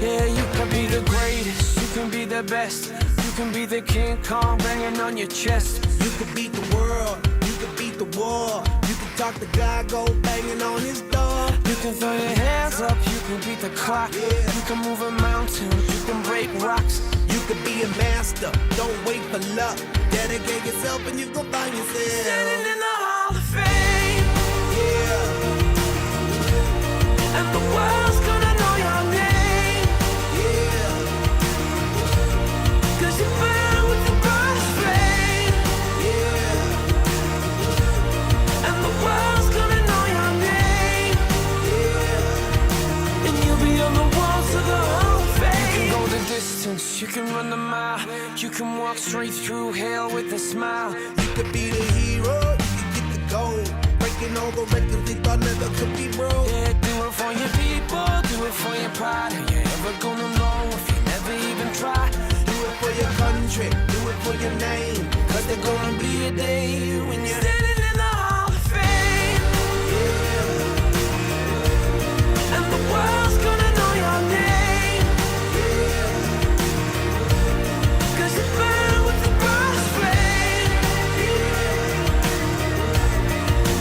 Yeah, you can be the greatest, you can be the best. You can be the King Kong banging on your chest. You can beat the world, you can beat the war. You can talk to God, go banging on his door. You can throw your hands up, you can beat the clock. Yeah. You can move a mountain, you can break rocks. You can be a master, don't wait for luck. Dedicate yourself and you gon' find yourself Standing in the Hall of Fame, yeah, and the world's gonna know your name. yeah, 'Cause you burn with the brightest flame, yeah, and the world's gonna know your name. yeah. And you'll be on the walls of the Hall of Fame. You can go the distance, you can run the mile. You can walk straight through hell with a smile. You could be the hero, you can get the gold. Breaking all the records they thought never could be broke. Yeah, do it for your people, do it for your pride. Are you ever gonna know if you never even try? Do it for your country, do it for your name. Cause there's gonna be a day when you're standing in the Hall of Fame, and the world's gonna know your name. 'Cause you burn with the brightest flame,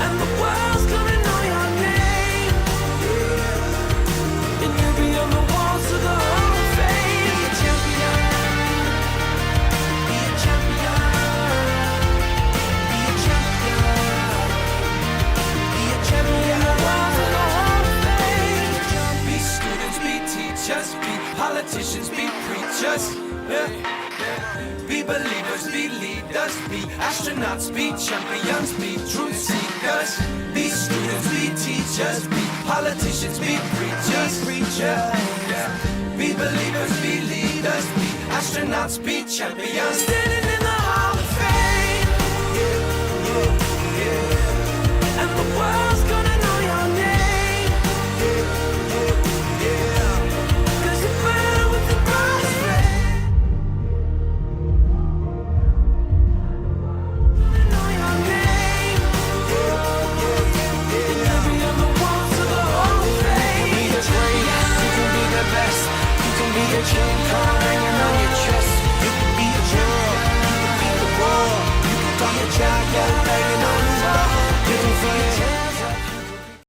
and the world's gonna know your name. And you'll be on the walls of the Hall of Fame. Be a champion, be a champion, be a champion, be a champion. The walls of the Hall of Fame. Be students, be teachers, be politicians, be preachers. Yeah. Be believers, be leaders, be astronauts, be champions, be truth seekers. Be students, be teachers, be politicians, be preachers, yeah. Be believers, be leaders, be astronauts, be champions. Standing in the Hall of Fame, and the world's gonna know your name. 'Cause you burn with the brightest flame. Know your name. And you'll be on the walls of the Hall of Fame. You can be the greatest, you can be the best. You can be the King Kong.